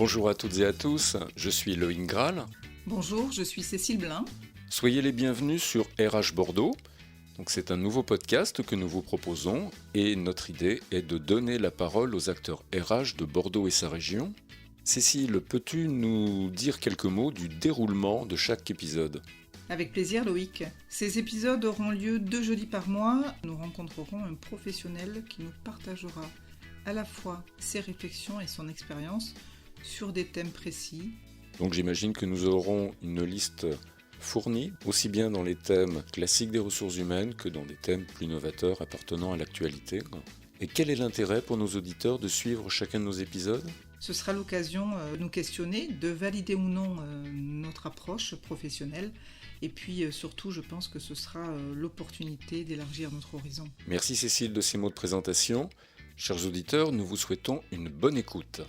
Bonjour à toutes et à tous, je suis Loïc Graal. Bonjour, je suis Cécile Blin. Soyez les bienvenus sur RH Bordeaux. Donc c'est un nouveau podcast que nous vous proposons et notre idée est de donner la parole aux acteurs RH de Bordeaux et sa région. Cécile, peux-tu nous dire quelques mots du déroulement de chaque épisode ? Avec plaisir Loïc. Ces épisodes auront lieu 2 jeudis par mois. Nous rencontrerons un professionnel qui nous partagera à la fois ses réflexions et son expérience sur des thèmes précis. Donc j'imagine que nous aurons une liste fournie, aussi bien dans les thèmes classiques des ressources humaines que dans des thèmes plus novateurs appartenant à l'actualité. Et quel est l'intérêt pour nos auditeurs de suivre chacun de nos épisodes ? Ce sera l'occasion de nous questionner, de valider ou non notre approche professionnelle. Et puis surtout, je pense que ce sera l'opportunité d'élargir notre horizon. Merci Cécile de ces mots de présentation. Chers auditeurs, nous vous souhaitons une bonne écoute.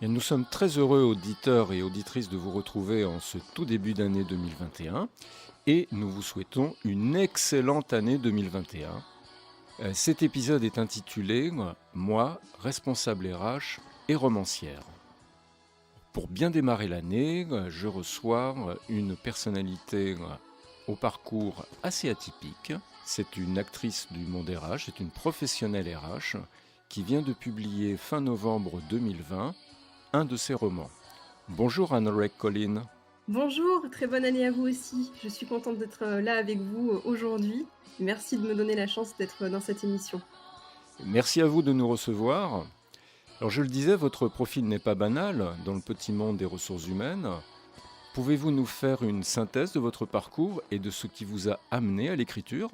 Et nous sommes très heureux, auditeurs et auditrices, de vous retrouver en ce tout début d'année 2021 et nous vous souhaitons une excellente année 2021. Cet épisode est intitulé « Moi, responsable RH et romancière ». Pour bien démarrer l'année, je reçois une personnalité au parcours assez atypique. C'est une actrice du monde RH, c'est une professionnelle RH qui vient de publier fin novembre 2020 un de ses romans. Bonjour Anne-Reg Collin. Bonjour, très bonne année à vous aussi. Je suis contente d'être là avec vous aujourd'hui. Merci de me donner la chance d'être dans cette émission. Merci à vous de nous recevoir. Alors je le disais, votre profil n'est pas banal dans le petit monde des ressources humaines. Pouvez-vous nous faire une synthèse de votre parcours et de ce qui vous a amené à l'écriture ?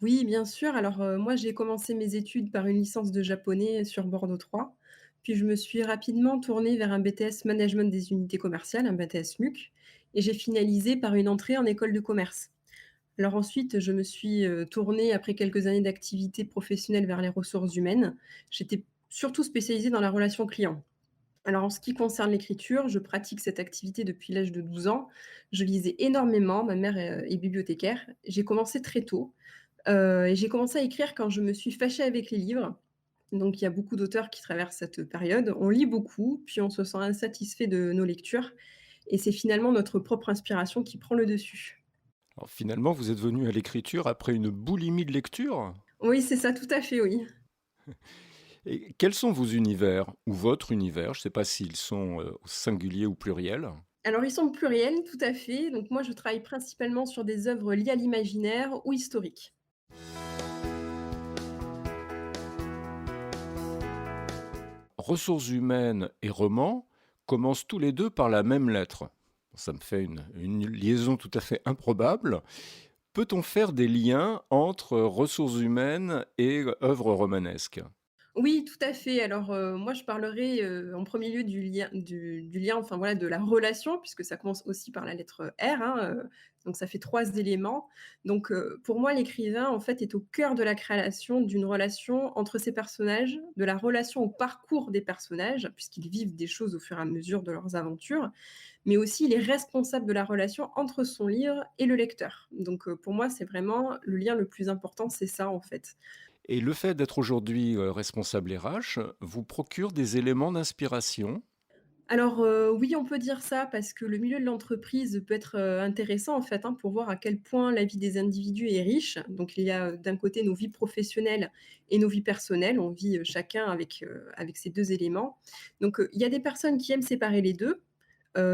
Oui, bien sûr. Alors moi, j'ai commencé mes études par une licence de japonais sur Bordeaux 3. Puis je me suis rapidement tournée vers un BTS Management des unités commerciales, un BTS MUC, et j'ai finalisé par une entrée en école de commerce. Alors ensuite, je me suis tournée après quelques années d'activité professionnelle vers les ressources humaines. J'étais surtout spécialisée dans la relation client. Alors en ce qui concerne l'écriture, je pratique cette activité depuis l'âge de 12 ans. Je lisais énormément, ma mère est bibliothécaire. J'ai commencé très tôt et j'ai commencé à écrire quand je me suis fâchée avec les livres. Donc il y a beaucoup d'auteurs qui traversent cette période. On lit beaucoup, puis on se sent insatisfait de nos lectures et c'est finalement notre propre inspiration qui prend le dessus. Alors, finalement, vous êtes venu à l'écriture après une boulimie de lecture ? Oui, c'est ça, tout à fait, oui. Et quels sont vos univers ou votre univers ? Je ne sais pas s'ils sont au singulier ou pluriel. Alors ils sont pluriels, tout à fait. Donc moi, je travaille principalement sur des œuvres liées à l'imaginaire ou historiques. Ressources humaines et romans commencent tous les deux par la même lettre. Ça me fait une liaison tout à fait improbable. Peut-on faire des liens entre ressources humaines et œuvres romanesques ? Oui, tout à fait. Alors, moi, je parlerai, en premier lieu du lien, enfin, voilà, de la relation puisque ça commence aussi par la lettre R, hein, donc ça fait 3 éléments. Donc, pour moi, l'écrivain, en fait, est au cœur de la création d'une relation entre ces personnages, de la relation au parcours des personnages, puisqu'ils vivent des choses au fur et à mesure de leurs aventures, mais aussi il est responsable de la relation entre son livre et le lecteur. Donc, pour moi, c'est vraiment le lien le plus important, c'est ça, en fait. Et le fait d'être aujourd'hui responsable RH vous procure des éléments d'inspiration ? Alors, oui, on peut dire ça parce que le milieu de l'entreprise peut être, intéressant en fait, hein, pour voir à quel point la vie des individus est riche. Donc il y a, d'un côté nos vies professionnelles et nos vies personnelles. On vit, chacun avec ces 2 éléments. Donc, il y a des personnes qui aiment séparer les 2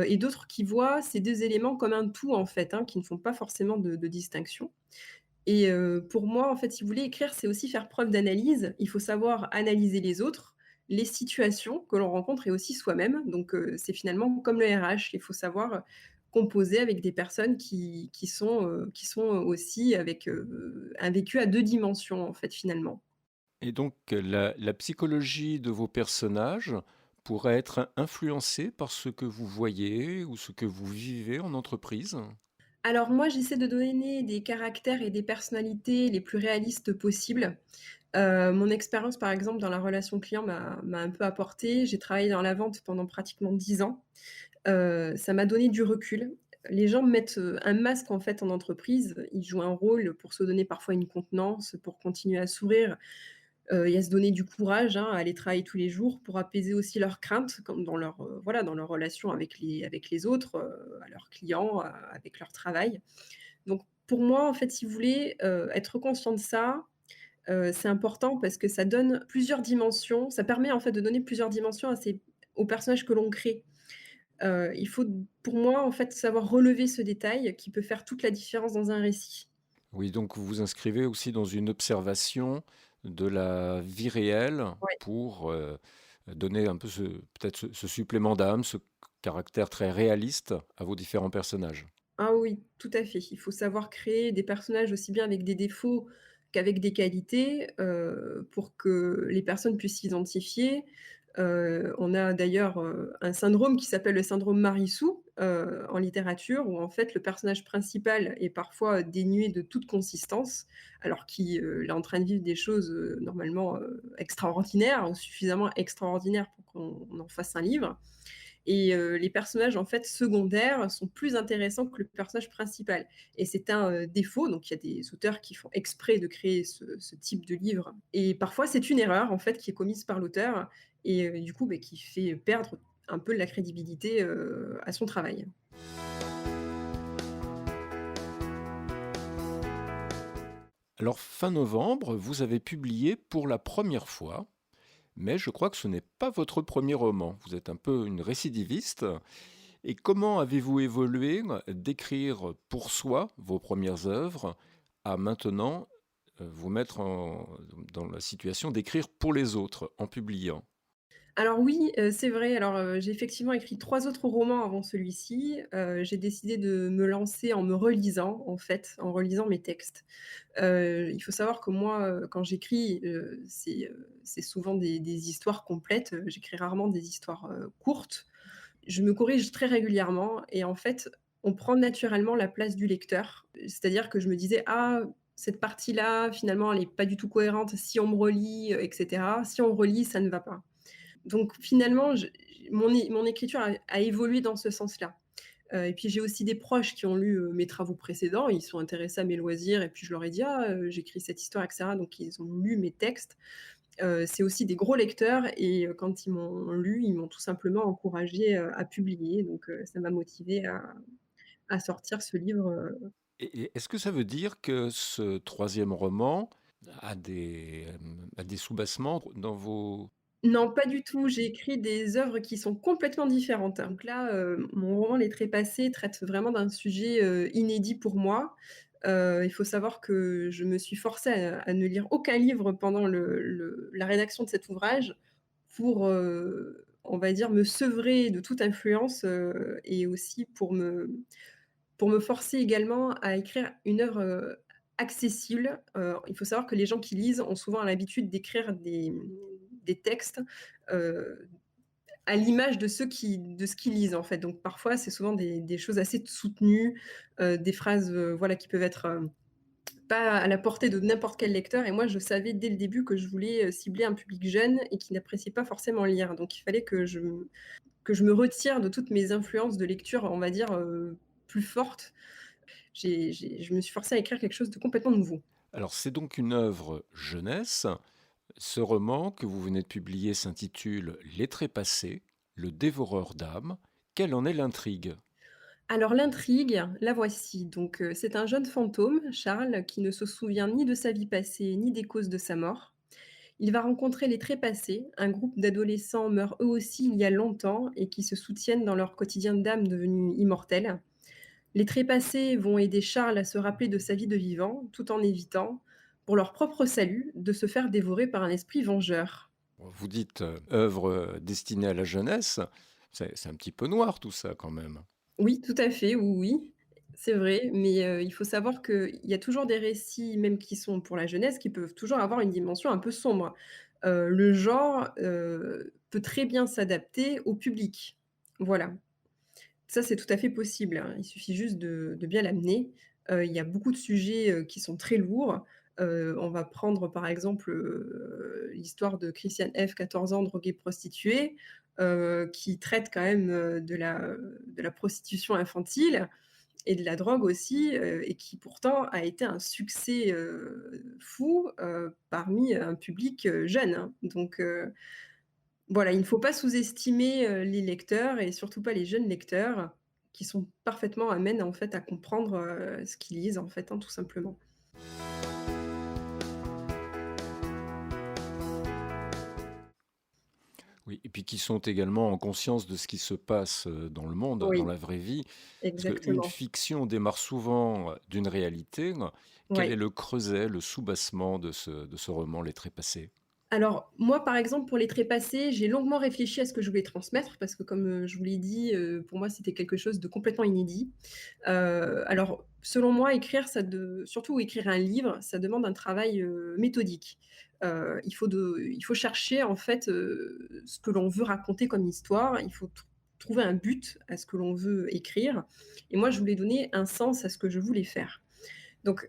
et d'autres qui voient ces 2 éléments comme un tout en fait, hein, qui ne font pas forcément de distinction. Et pour moi, en fait, si vous voulez, écrire, c'est aussi faire preuve d'analyse. Il faut savoir analyser les autres, les situations que l'on rencontre et aussi soi-même. Donc c'est finalement comme le RH, il faut savoir, composer avec des personnes qui sont aussi avec, un vécu à 2 dimensions, en fait, finalement. Et donc la psychologie de vos personnages pourrait être influencée par ce que vous voyez ou ce que vous vivez en entreprise ? Alors moi, j'essaie de donner des caractères et des personnalités les plus réalistes possibles. Mon expérience, par exemple, dans la relation client m'a un peu apporté. J'ai travaillé dans la vente pendant pratiquement 10 ans. Ça m'a donné du recul. Les gens mettent, un masque en fait en entreprise. Ils jouent un rôle pour se donner parfois une contenance, pour continuer à sourire, et à se donner du courage, hein, à aller travailler tous les jours pour apaiser aussi leurs craintes comme dans leur, voilà, dans leurs relations avec les autres, à leurs clients, avec leur travail. Donc pour moi, en fait, si vous voulez, être conscient de ça, c'est important parce que ça donne plusieurs dimensions. Ça permet en fait de donner plusieurs dimensions aux personnages que l'on crée. Il faut, pour moi, en fait, savoir relever ce détail qui peut faire toute la différence dans un récit. Oui, donc vous vous inscrivez aussi dans une observation de la vie réelle Ouais. pour donner un peu peut-être ce supplément d'âme, ce caractère très réaliste à vos différents personnages. Ah oui, tout à fait. Il faut savoir créer des personnages aussi bien avec des défauts qu'avec des qualités, pour que les personnes puissent s'identifier. On a d'ailleurs, un syndrome qui s'appelle le syndrome Marissou, en littérature, où en fait le personnage principal est parfois dénué de toute consistance, alors qu'il est en train de vivre des choses, normalement, extraordinaires, ou suffisamment extraordinaires pour qu'on en fasse un livre. Et les personnages, en fait, secondaires sont plus intéressants que le personnage principal et c'est un, défaut. Donc il y a des auteurs qui font exprès de créer ce type de livre et parfois c'est une erreur, en fait, qui est commise par l'auteur et du coup, beh, qui fait perdre un peu de la crédibilité, à son travail. Alors, fin novembre, vous avez publié pour la première fois, mais je crois que ce n'est pas votre premier roman. Vous êtes un peu une récidiviste. Et comment avez-vous évolué d'écrire pour soi vos premières œuvres à maintenant vous mettre dans la situation d'écrire pour les autres en publiant? Alors oui, c'est vrai. Alors, j'ai effectivement écrit 3 autres romans avant celui-ci. J'ai décidé de me lancer en me relisant, en fait, en relisant mes textes. Il faut savoir que moi, quand j'écris, c'est souvent des histoires complètes, j'écris rarement des histoires, courtes. Je me corrige très régulièrement et en fait, on prend naturellement la place du lecteur. C'est-à-dire que je me disais: «Ah, cette partie-là, finalement, elle est pas du tout cohérente si on me relit, et cetera. Si on relit, ça ne va pas». Donc finalement, mon écriture a évolué dans ce sens-là. Et puis j'ai aussi des proches qui ont lu, mes travaux précédents, ils sont intéressés à mes loisirs et puis je leur ai dit: «Ah, j'écris cette histoire et cetera», donc ils ont lu mes textes. C'est aussi des gros lecteurs et quand ils m'ont lu, ils m'ont tout simplement encouragée, à publier, donc ça m'a motivée à sortir ce livre, Et est-ce que ça veut dire que ce troisième roman a des soubassements dans vos... Non, pas du tout. J'ai écrit des œuvres qui sont complètement différentes. Donc là, mon roman Les Trépassés traite vraiment d'un sujet, inédit pour moi. Il faut savoir que je me suis forcée à ne lire aucun livre pendant la rédaction de cet ouvrage pour, on va dire, me sevrer de toute influence, et aussi pour me forcer également à écrire une œuvre, accessible. Il faut savoir que les gens qui lisent ont souvent l'habitude d'écrire des textes, heu, à l'image de ce qu'ils lisent, en fait. Donc parfois, c'est souvent des choses assez soutenues, des phrases, voilà, qui peuvent être, pas à la portée de n'importe quel lecteur et moi, je savais dès le début que je voulais, cibler un public jeune et qui n'apprécie pas forcément lire. Donc il fallait que je me retire de toutes mes influences de lecture, on va dire, plus fortes. Je me suis forcée à écrire quelque chose de complètement nouveau. Alors, c'est donc une œuvre jeunesse. Ce roman que vous venez de publier s'intitule Les Trépassés, le dévoreur d'âmes. Quelle en est l'intrigue? Alors l'intrigue, la voici. Donc, c'est un jeune fantôme, Charles, qui ne se souvient ni de sa vie passée, ni des causes de sa mort. Il va rencontrer les Trépassés, un groupe d'adolescents morts eux aussi il y a longtemps et qui se soutiennent dans leur quotidien d'âme devenue immortelle. Les Trépassés vont aider Charles à se rappeler de sa vie de vivant, tout en évitant, pour leur propre salut, de se faire dévorer par un esprit vengeur. Vous dites œuvre destinée à la jeunesse. C'est un petit peu noir tout ça quand même. Oui, tout à fait, oui, oui, c'est vrai, mais il faut savoir qu'il y a toujours des récits, même qui sont pour la jeunesse, qui peuvent toujours avoir une dimension un peu sombre. Le genre, peut très bien s'adapter au public. Voilà. Ça, c'est tout à fait possible, hein. Il suffit juste de bien l'amener. Il y a beaucoup de sujets, qui sont très lourds. On va prendre, par exemple, l'histoire de Christiane F., 14 ans, droguée prostituée, qui traite quand même, de la prostitution infantile. et de la drogue aussi, et qui pourtant a été un succès, fou, parmi un public, jeune, hein. Donc voilà, il ne faut pas sous-estimer, les lecteurs et surtout pas les jeunes lecteurs qui sont parfaitement amènes, en fait, à comprendre, ce qu'ils lisent, en fait, hein, tout simplement. Oui, et puis qui sont également en conscience de ce qui se passe dans le monde, dans Oui, la vraie vie. Parce qu'une exactement. fiction démarre souvent d'une réalité. Quel est Ouais. le creuset, le soubassement de ce roman Les Trépassés? Alors, moi, par exemple, pour les trépassés, j'ai longuement réfléchi à ce que je voulais transmettre parce que comme, je vous l'ai dit, pour moi, c'était quelque chose de complètement inédit. Alors, selon moi, surtout écrire un livre, ça demande un travail, méthodique. Il faut chercher, en fait, ce que l'on veut raconter comme histoire. Il faut trouver un but à ce que l'on veut écrire et moi, je voulais donner un sens à ce que je voulais faire. Donc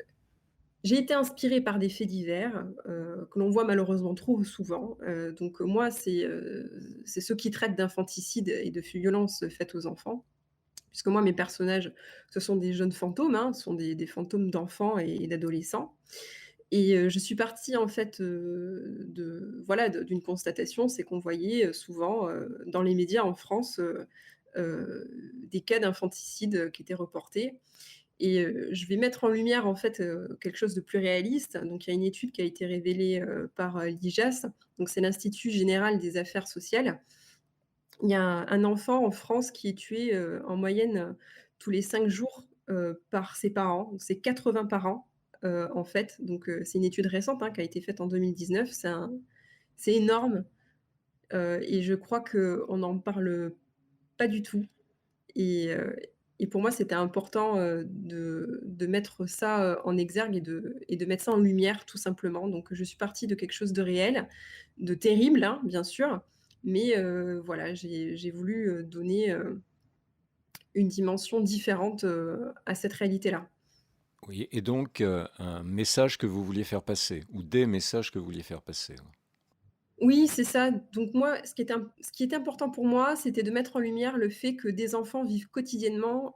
j'ai été inspirée par des faits divers, que l'on voit malheureusement trop souvent, donc moi, c'est ceux qui traitent d'infanticide et de violences faites aux enfants, puisque moi, mes personnages, ce sont des jeunes fantômes, hein, ce sont des fantômes d'enfants et d'adolescents et je suis partie en fait, d'une constatation, c'est qu'on voyait, souvent, dans les médias en France, des cas d'infanticide, qui étaient reportés et je vais mettre en lumière, en fait, quelque chose de plus réaliste. Donc il y a une étude qui a été révélée, par, l'IGAS, donc c'est l'Institut général des affaires sociales. Il y a un enfant en France qui est tué, en moyenne, tous les 5 jours, par ses parents. Donc c'est 80 parents, en fait. Donc c'est une étude récente, hein, qui a été faite en 2019. C'est énorme, et je crois qu'on n'en parle pas du tout. Et et pour moi, c'était important, de mettre ça, en exergue et de mettre ça en lumière, tout simplement. Donc je suis partie de quelque chose de réel, de terrible, hein, bien sûr, mais voilà, j'ai voulu, donner, une dimension différente, à cette réalité-là. Oui, et donc un message que vous vouliez faire passer, ou des messages que vous vouliez faire passer. Oui, c'est ça. Donc moi, ce qui était important pour moi, c'était de mettre en lumière le fait que des enfants vivent quotidiennement,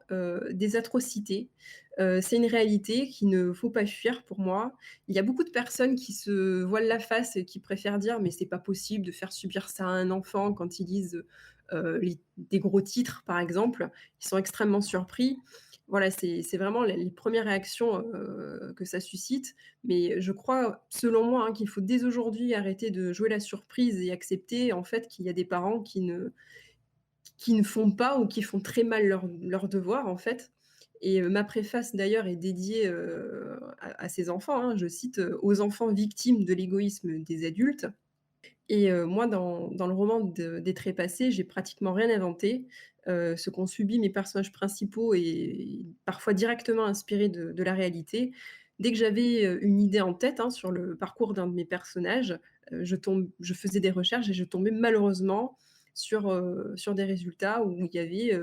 des atrocités. C'est une réalité qu'il ne faut pas fuir pour moi. Il y a beaucoup de personnes qui se voilent la face et qui préfèrent dire: «Mais c'est pas possible de faire subir ça à un enfant», quand ils lisent, les des gros titres, par exemple. Ils sont extrêmement surpris. Voilà, c'est vraiment les 1res réactions, que ça suscite. Mais je crois, selon moi, hein, qu'il faut dès aujourd'hui arrêter de jouer la surprise et accepter, en fait, qu'il y a des parents qui ne font pas ou qui font très mal leurs devoirs, en fait et ma préface d'ailleurs est dédiée, à ces enfants, hein. Je cite, «Aux enfants victimes de l'égoïsme des adultes». Et moi, dans le roman des Trépassés, j'ai pratiquement rien inventé. Ce qu'ont subi mes personnages principaux est parfois directement inspiré de la réalité. Dès que j'avais, une idée en tête, hein, sur le parcours d'un de mes personnages, je faisais des recherches et je tombais malheureusement sur des résultats où il y avait,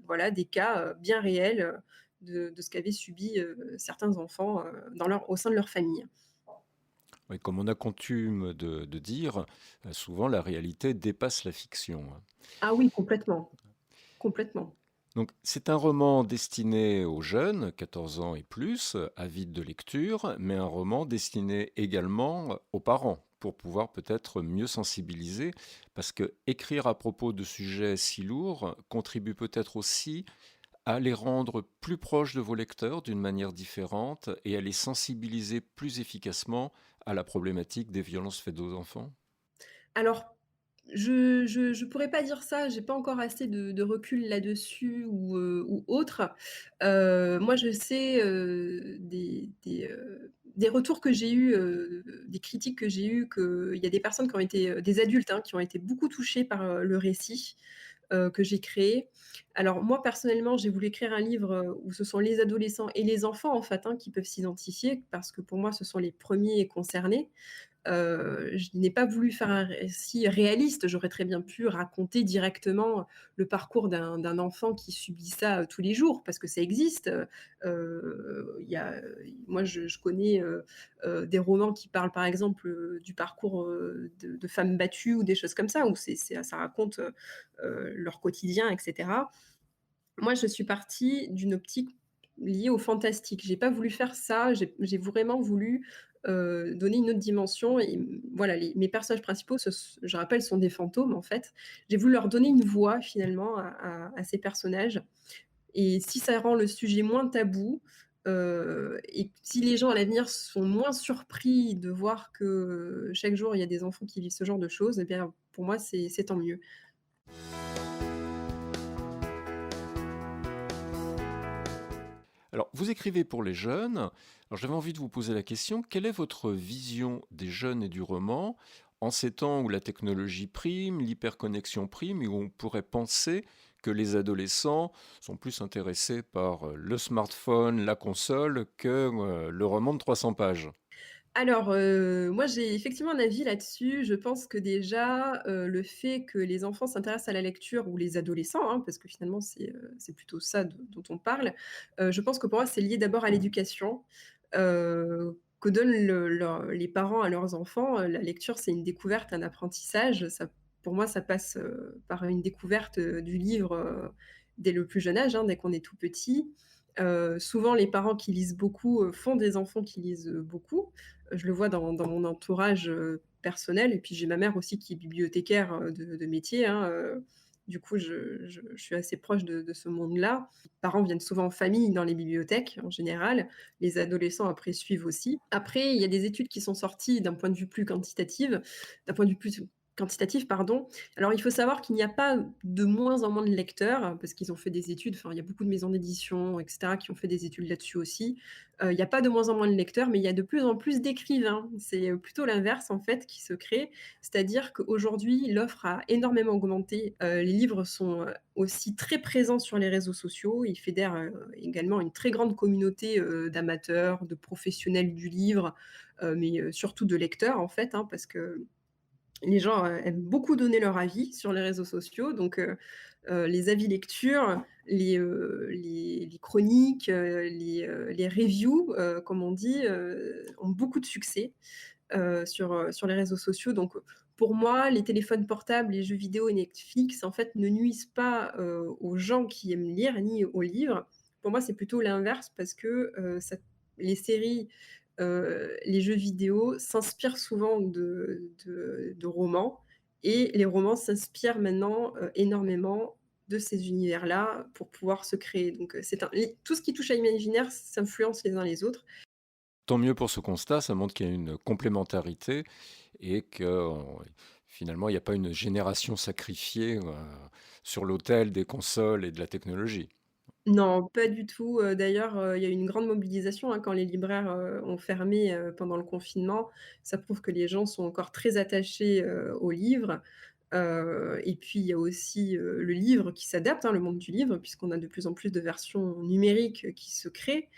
voilà, des cas, bien réels, de ce qu'avaient subi, certains enfants, au sein de leur famille. Oui, comme on a coutume de dire, souvent la réalité dépasse la fiction. Ah oui, complètement, complètement. Donc, c'est un roman destiné aux jeunes, 14 ans et plus, avides de lecture, mais un roman destiné également aux parents, pour pouvoir peut-être mieux sensibiliser, parce que écrire à propos de sujets si lourds contribue peut-être aussi à les rendre plus proches de vos lecteurs d'une manière différente et à les sensibiliser plus efficacement à la problématique des violences faites aux enfants. Alors, je pourrais pas dire ça, j'ai pas encore assez de recul là-dessus ou autre. Moi, je sais, des retours que j'ai eus, des critiques que j'ai eues, qu'il y a des personnes qui ont été, des adultes, hein, qui ont été beaucoup touchés par, le récit, que j'ai créé. Alors moi, personnellement, j'ai voulu écrire un livre, où ce sont les adolescents et les enfants, en fait, hein, qui peuvent s'identifier parce que pour moi, ce sont les premiers concernés. Je n'ai pas voulu faire un récit réaliste. J'aurais très bien pu raconter directement le parcours d'un enfant qui subit ça, tous les jours, parce que ça existe. Il y a moi, je connais, des romans qui parlent, par exemple, du parcours, de femmes battues ou des choses comme ça, où ça raconte, leur quotidien et cetera. Moi, je suis partie d'une optique liée au fantastique. J'ai pas voulu faire ça, j'ai vraiment voulu, donner une autre dimension et voilà, les mes personnages principaux, je rappelle, sont des fantômes, en fait. J'ai voulu leur donner une voix, finalement, à ces personnages et si ça rend le sujet moins tabou, et si les gens, à l'avenir, sont moins surpris de voir que, chaque jour, il y a des enfants qui vivent ce genre de choses, eh bien, pour moi, c'est tant mieux. Alors, vous écrivez pour les jeunes. Alors, j'avais envie de vous poser la question, quelle est votre vision des jeunes et du roman en ces temps où la technologie prime, l'hyperconnexion prime et où on pourrait penser que les adolescents sont plus intéressés par le smartphone, la console que le roman de 300 pages? Alors, moi, j'ai effectivement un avis là-dessus. Je pense que déjà, le fait que les enfants s'intéressent à la lecture ou les adolescents, hein, parce que finalement c'est plutôt ça dont on parle, je pense que pour moi, c'est lié d'abord à l'éducation, que donnent les parents à leurs enfants. La lecture, c'est une découverte, un apprentissage. Ça pour moi, ça passe, par une découverte, du livre, dès le plus jeune âge, hein, dès qu'on est tout petit. Souvent les parents qui lisent beaucoup, font des enfants qui lisent, beaucoup. Je le vois dans mon entourage, personnel et puis j'ai ma mère aussi qui est bibliothécaire, de métier, hein, du coup je suis assez proche de ce monde-là. Les parents viennent souvent en famille dans les bibliothèques, en général. Les adolescents après suivent aussi. Après, il y a des études qui sont sorties d'un point de vue plus quantitatif, pardon. Alors il faut savoir qu'il n'y a pas de moins en moins de lecteurs, parce qu'ils ont fait des études, enfin il y a beaucoup de maisons d'édition et cetera qui ont fait des études là-dessus aussi. Il y a pas de moins en moins de lecteurs, mais il y a de plus en plus d'écrivains. C'est, plutôt l'inverse en fait qui se crée. C'est-à-dire qu'aujourd'hui, l'offre a énormément augmenté. Les livres sont, aussi très présents sur les réseaux sociaux. Ils fédèrent, également une très grande communauté, d'amateurs, de professionnels du livre, mais, surtout de lecteurs en fait, hein, parce que les gens, aiment beaucoup donner leur avis sur les réseaux sociaux, donc les avis lecture, les chroniques, les reviews, comme on dit, ont beaucoup de succès, sur les réseaux sociaux. Donc, pour moi, les téléphones portables, les jeux vidéo et Netflix, en fait, ne nuisent pas, aux gens qui aiment lire, ni aux livres. Pour moi, c'est plutôt l'inverse parce que, ça les séries, les jeux vidéo s'inspirent souvent de romans et les romans s'inspirent maintenant, énormément de ces univers-là pour pouvoir se créer. Donc, c'est un les tout ce qui touche à l'imaginaire s'influence les uns les autres. Tant mieux pour ce constat, ça montre qu'il y a une complémentarité et que finalement, il n'y a pas une génération sacrifiée sur l'autel des consoles et de la technologie. Non, pas du tout, d'ailleurs, il y a eu une grande mobilisation, hein, quand les libraires, ont fermé, pendant le confinement. Ça prouve que les gens sont encore très attachés, aux livres, et puis il y a aussi, le livre qui s'adapte, hein, le monde du livre, puisqu'on a de plus en plus de versions numériques, qui se créent.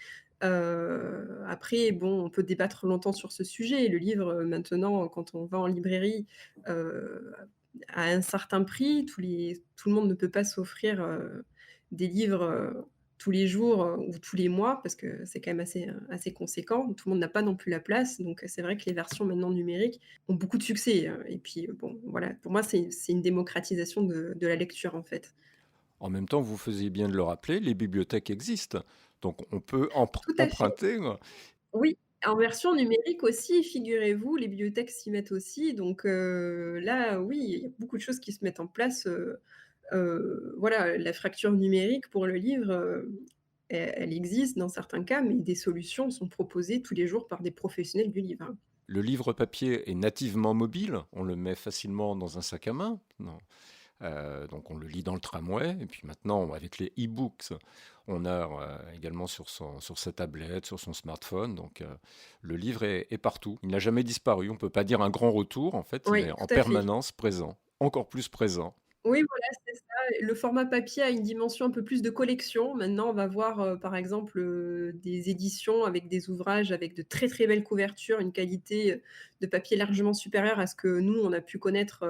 Après bon, on peut débattre longtemps sur ce sujet. Le livre, maintenant, quand on va en librairie, heu, à un certain prix, tout le monde ne peut pas s'offrir, des livres, tous les jours, ou tous les mois parce que c'est quand même assez conséquent. Tout le monde n'a pas non plus la place, donc c'est vrai que les versions maintenant numériques ont beaucoup de succès, et puis, bon, voilà, pour moi, c'est une démocratisation de la lecture, en fait. En même temps, vous faisiez bien de le rappeler, les bibliothèques existent. Donc on peut Tout à fait. emprunter. Oui, en version numérique aussi, figurez-vous, les bibliothèques s'y mettent aussi, donc là, oui, il y a beaucoup de choses qui se mettent en place, voilà, la fracture numérique pour le livre, elle existe dans certains cas, mais des solutions sont proposées tous les jours par des professionnels du livre, hein. Le livre papier est nativement mobile, on le met facilement dans un sac à main. Non. Donc on le lit dans le tramway, et puis maintenant avec les e-books, on a également sur sa tablette, sur son smartphone, donc le livre est partout. Il n'a jamais disparu, on ne peut pas dire un grand retour, en fait, il Oui, est en tout à fait. permanence présent, encore plus présent. Oui, voilà, c'est ça. Le format papier a une dimension un peu plus de collection. Maintenant, on va voir, par exemple, des éditions avec des ouvrages avec de très, très belles couvertures, une qualité, de papier largement supérieure à ce que nous, on a pu connaître,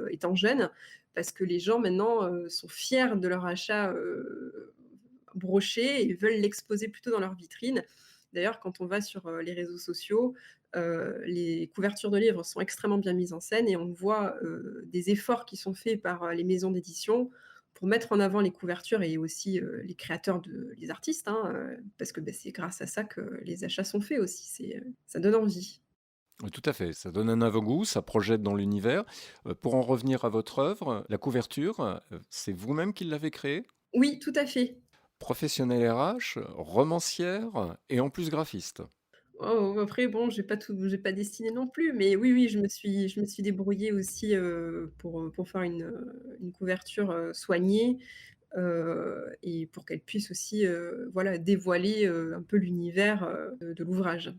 étant jeunes. Parce que les gens maintenant, sont fiers de leur achat, broché et veulent l'exposer plutôt dans leur vitrine. D'ailleurs, quand on va sur, les réseaux sociaux, les couvertures de livres sont extrêmement bien mises en scène et on voit, des efforts qui sont faits par, les maisons d'édition pour mettre en avant les couvertures et aussi, les créateurs les artistes, hein, parce que, c'est grâce à ça que les achats sont faits aussi. Ça donne envie. Oui, tout à fait, ça donne un avant-goût, ça projette dans l'univers. Pour en revenir à votre œuvre, la couverture, c'est vous-même qui l'avez créée? Oui, tout à fait. Professionnelle RH, romancière et en plus graphiste. Oh, après bon, j'ai pas dessiné non plus, mais oui, oui, je me suis débrouillée aussi, pour faire une couverture, soignée, et pour qu'elle puisse aussi, voilà, dévoiler, un peu l'univers, de l'ouvrage.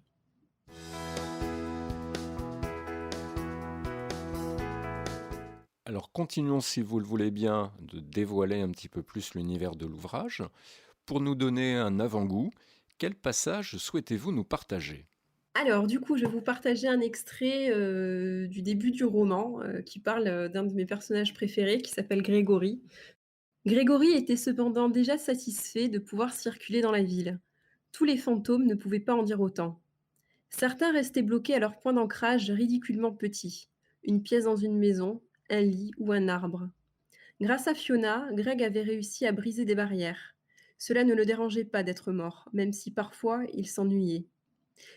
Alors continuons, si vous le voulez bien, de dévoiler un petit peu plus l'univers de l'ouvrage. Pour nous donner un avant-goût, quel passage souhaitez-vous nous partager? Alors du coup, je vais vous partager un extrait, du début du roman, qui parle, d'un de mes personnages préférés qui s'appelle Grégory. Grégory était cependant déjà satisfait de pouvoir circuler dans la ville. Tous les fantômes ne pouvaient pas en dire autant. Certains restaient bloqués à leur point d'ancrage ridiculement petit, une pièce dans une maison, un lit ou un arbre. Grâce à Fiona, Greg avait réussi à briser des barrières. Cela ne le dérangeait pas d'être mort, même si parfois il s'ennuyait.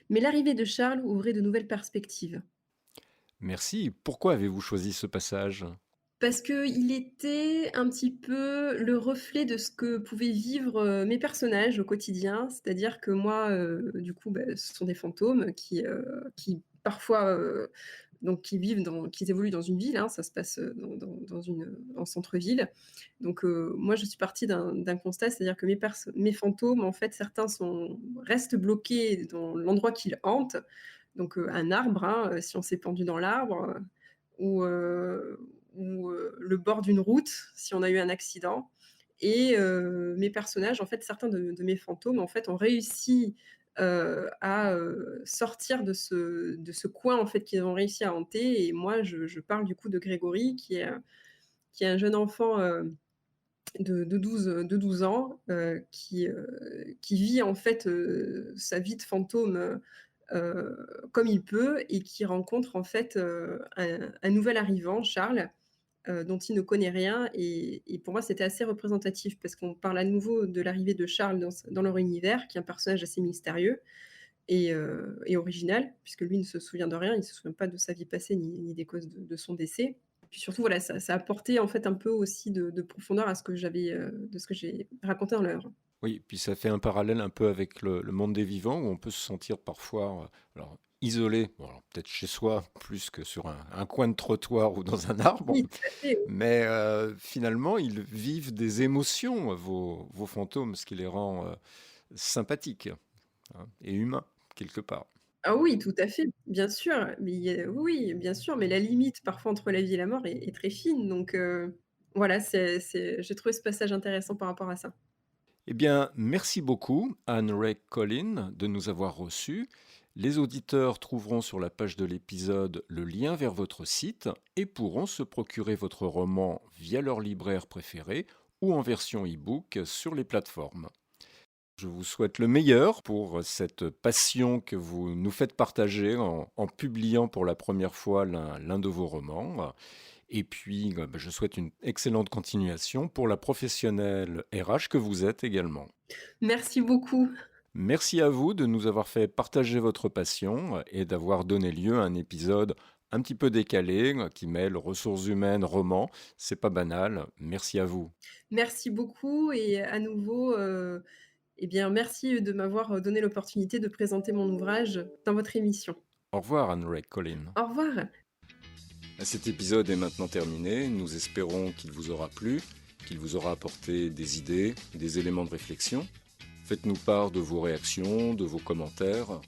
Mais l'arrivée de Charles ouvrait de nouvelles perspectives. Merci. Pourquoi avez-vous choisi ce passage? Parce qu'il était un petit peu le reflet de ce que pouvaient vivre, mes personnages au quotidien. C'est-à-dire que moi, du coup, ce sont des fantômes qui parfois, donc qui évoluent dans une ville, hein, ça se passe, en centre-ville. Donc moi, je suis partie d'un constat, c'est-à-dire que mes fantômes, en fait, certains restent bloqués dans l'endroit qu'ils hantent. Donc un arbre, hein, si on s'est pendu dans l'arbre, ou le bord d'une route, si on a eu un accident. Et mes personnages, en fait, certains de mes fantômes, en fait, ont réussi, à, sortir de ce coin, en fait, qu'ils ont réussi à hanter. Et moi, je parle du coup de Grégory qui est un jeune enfant, de 12 ans, qui vit, en fait, sa vie de fantôme, comme il peut, et qui rencontre, en fait, un nouvel arrivant, Charles, dont il ne connaît rien. Et pour moi, c'était assez représentatif parce qu'on parle à nouveau de l'arrivée de Charles dans leur univers, qui est un personnage assez mystérieux et original, puisque lui ne se souvient de rien, il ne se souvient pas de sa vie passée ni des causes de son décès. Puis surtout, voilà, ça a apporté, en fait, un peu aussi de profondeur à ce que de ce que j'ai raconté dans l'œuvre. Oui, puis ça fait un parallèle un peu avec le monde des vivants, où on peut se sentir parfois alors, isolé, bon, alors, peut-être chez soi plus que sur un coin de trottoir ou dans un arbre, Oui, tout à fait. mais finalement, ils vivent des émotions, vos fantômes, ce qui les rend sympathiques, hein, et humains, quelque part. Ah oui, tout à fait, bien sûr, mais oui, bien sûr, mais la limite parfois entre la vie et la mort est très fine, donc voilà, j'ai trouvé ce passage intéressant par rapport à ça. Eh bien, merci beaucoup, Anne-Ray Collin, de nous avoir reçus. Les auditeurs trouveront sur la page de l'épisode le lien vers votre site et pourront se procurer votre roman via leur libraire préféré ou en version e-book sur les plateformes. Je vous souhaite le meilleur pour cette passion que vous nous faites partager en publiant pour la première fois l'un de vos romans. Et puis, je souhaite une excellente continuation pour la professionnelle RH que vous êtes également. Merci beaucoup. Merci à vous de nous avoir fait partager votre passion et d'avoir donné lieu à un épisode un petit peu décalé qui mêle ressources humaines, romans. C'est pas banal. Merci à vous. Merci beaucoup et à nouveau, eh bien, merci de m'avoir donné l'opportunité de présenter mon ouvrage dans votre émission. Au revoir, Anne-Ray Collin. Au revoir. Cet épisode est maintenant terminé. Nous espérons qu'il vous aura plu, qu'il vous aura apporté des idées, des éléments de réflexion. Faites-nous part de vos réactions, de vos commentaires.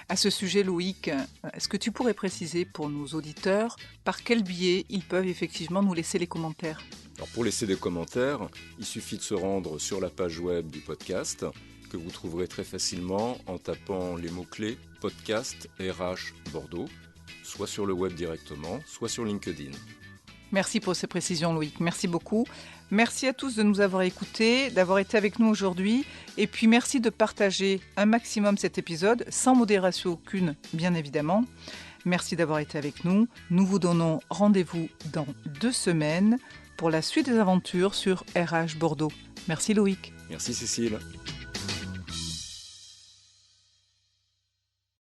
À ce sujet, Loïc, est-ce que tu pourrais préciser pour nos auditeurs par quel biais ils peuvent effectivement nous laisser les commentaires ? Alors pour laisser des commentaires, il suffit de se rendre sur la page web du podcast, que vous trouverez très facilement en tapant les mots-clés podcast RH Bordeaux, soit sur le web directement, soit sur LinkedIn. Merci pour ces précisions, Loïc. Merci beaucoup. Merci à tous de nous avoir écoutés, d'avoir été avec nous aujourd'hui. Et puis merci de partager un maximum cet épisode, sans modération aucune, bien évidemment. Merci d'avoir été avec nous. Nous vous donnons rendez-vous dans 2 semaines pour la suite des aventures sur RH Bordeaux. Merci Loïc. Merci Cécile.